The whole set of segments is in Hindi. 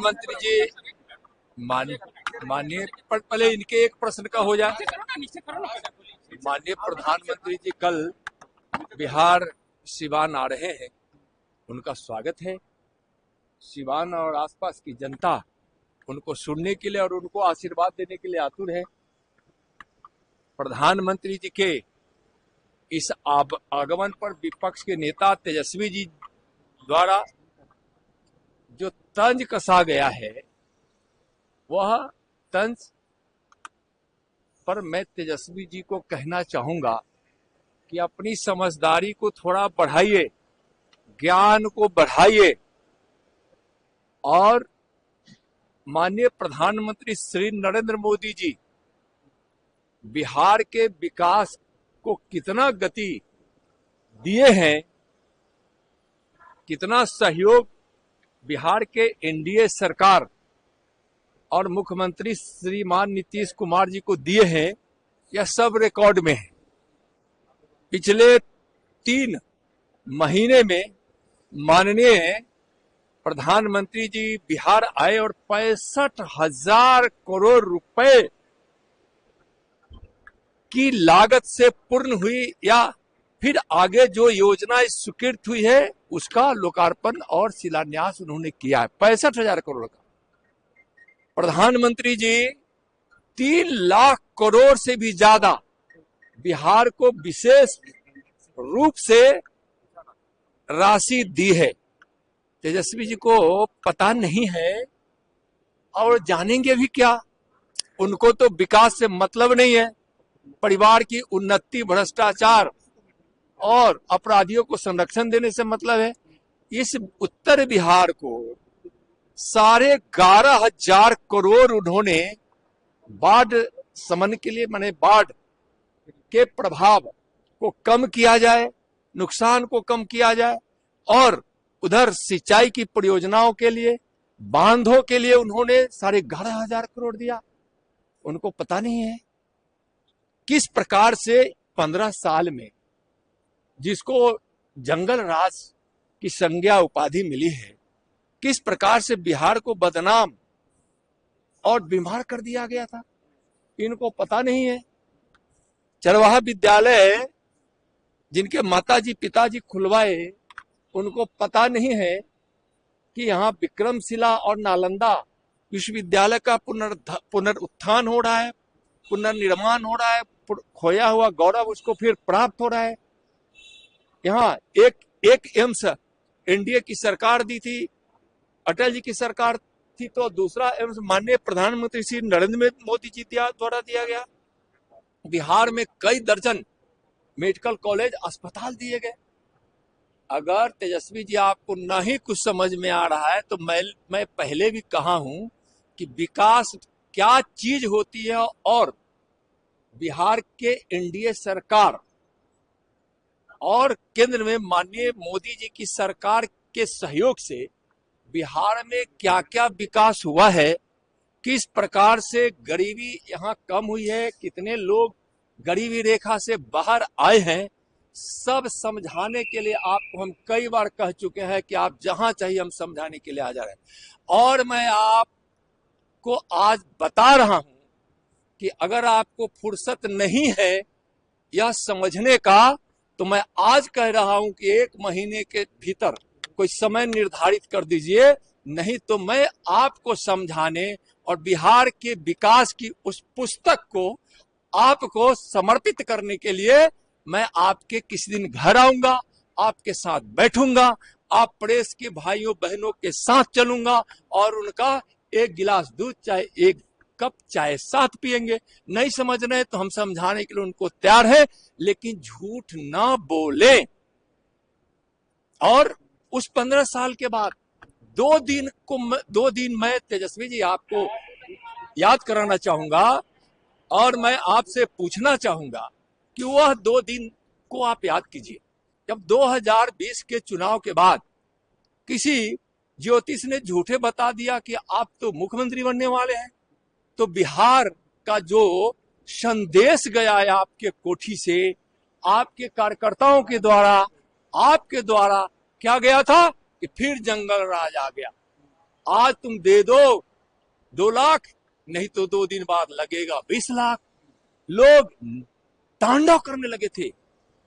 प्रधानमंत्री जी, माननीय पहले इनके एक प्रश्न का हो जाए। माननीय प्रधानमंत्री जी कल बिहार सिवान आ रहे हैं, उनका स्वागत है। सिवान और आसपास की जनता उनको सुनने के लिए और उनको आशीर्वाद देने के लिए आतुर है। प्रधानमंत्री जी के इस आगमन पर विपक्ष के नेता तेजस्वी जी द्वारा जो तंज कसा गया है, वह तंज पर मैं तेजस्वी जी को कहना चाहूंगा कि अपनी समझदारी को थोड़ा बढ़ाइए, ज्ञान को बढ़ाइए और माननीय प्रधानमंत्री श्री नरेंद्र मोदी जी बिहार के विकास को कितना गति दिए हैं, कितना सहयोग बिहार के एनडीए सरकार और मुख्यमंत्री श्रीमान नीतीश कुमार जी को दिए हैं, यह सब रिकॉर्ड में है। पिछले 3 महीने में माननीय प्रधानमंत्री जी बिहार आए और 65,000 करोड़ रुपए की लागत से पूर्ण हुई या फिर आगे जो योजना स्वीकृत हुई है उसका लोकार्पण और शिलान्यास उन्होंने किया है। 65,000 करोड़ का। प्रधानमंत्री जी 3 लाख करोड़ से भी ज्यादा बिहार को विशेष रूप से राशि दी है। तेजस्वी जी को पता नहीं है और जानेंगे भी क्या। उनको तो विकास से मतलब नहीं है, परिवार की उन्नति, भ्रष्टाचार और अपराधियों को संरक्षण देने से मतलब है। इस उत्तर बिहार को 11,500 करोड़ उन्होंने बाढ़ शमन के लिए, माने बाढ़ के प्रभाव को कम किया जाए, नुकसान को कम किया जाए, और उधर सिंचाई की परियोजनाओं के लिए, बांधों के लिए उन्होंने 11,500 करोड़ दिया। उनको पता नहीं है किस प्रकार से 15 साल में जिसको जंगल राज की संज्ञा उपाधि मिली है, किस प्रकार से बिहार को बदनाम और बीमार कर दिया गया था, इनको पता नहीं है। चरवाहा विद्यालय जिनके माताजी पिताजी खुलवाए, उनको पता नहीं है कि यहाँ विक्रमशिला और नालंदा विश्वविद्यालय का पुनरुत्थान हो रहा है, पुनर्निर्माण हो रहा है, खोया हुआ गौरव उसको फिर प्राप्त हो रहा है। यहाँ एक एम्स एनडीए की सरकार दी थी, अटल जी की सरकार थी, तो दूसरा एम्स माननीय प्रधानमंत्री श्री नरेंद्र मोदी जी द्वारा दिया गया। बिहार में कई दर्जन मेडिकल कॉलेज अस्पताल दिए गए। अगर तेजस्वी जी आपको नहीं कुछ समझ में आ रहा है तो मैं पहले भी कहा हूं कि विकास क्या चीज होती है, और बिहार के एनडीए सरकार और केंद्र में माननीय मोदी जी की सरकार के सहयोग से बिहार में क्या क्या विकास हुआ है, किस प्रकार से गरीबी यहाँ कम हुई है, कितने लोग गरीबी रेखा से बाहर आए हैं, सब समझाने के लिए आपको हम कई बार कह चुके हैं कि आप जहां चाहिए हम समझाने के लिए आ जा रहे हैं। और मैं आपको आज बता रहा हूं कि अगर आपको फुर्सत नहीं है यह समझने का, तो मैं आज कह रहा हूं कि 1 महीने के भीतर कोई समय निर्धारित कर दीजिए, नहीं तो मैं आपको समझाने और बिहार के विकास की उस पुस्तक को आपको समर्पित करने के लिए मैं आपके किसी दिन घर आऊंगा, आपके साथ बैठूंगा, आप प्रेस के भाइयों बहनों के साथ चलूंगा और उनका 1 गिलास दूध चाहे 1 कप चाय साथ पिएंगे। नहीं समझ रहे तो हम समझाने के लिए उनको तैयार है, लेकिन झूठ ना बोले। और उस 15 साल के बाद 2 दिन मैं तेजस्वी जी आपको याद कराना चाहूंगा और मैं आपसे पूछना चाहूंगा कि वह 2 दिन को आप याद कीजिए। जब 2020 के चुनाव के बाद किसी ज्योतिष ने झूठे बता दिया कि आप तो मुख्यमंत्री बनने वाले हैं, तो बिहार का जो संदेश गया है आपके कोठी से, आपके कार्यकर्ताओं के द्वारा, आपके द्वारा क्या गया था कि फिर जंगल राज आ गया। आज तुम दे दो 2 लाख, नहीं तो 2 दिन बाद लगेगा 20 लाख। लोग तांडव करने लगे थे।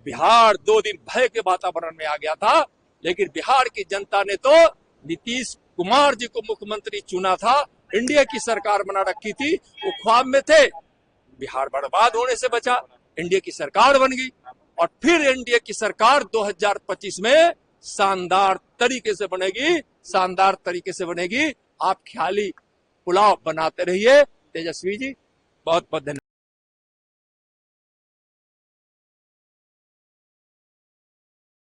बिहार 2 दिन भय के वातावरण में आ गया था, लेकिन बिहार की जनता ने तो नीतीश कुमार जी को मुख्यमंत्री चुना था, इंडिया की सरकार बना रखी थी, वो ख्वाब में थे। बिहार बर्बाद होने से बचा, इंडिया की सरकार बन गई, और फिर इंडिया की सरकार 2025 में शानदार तरीके से बनेगी, शानदार तरीके से बनेगी। आप ख्याली पुलाव बनाते रहिए। तेजस्वी जी, बहुत बहुत धन्यवाद।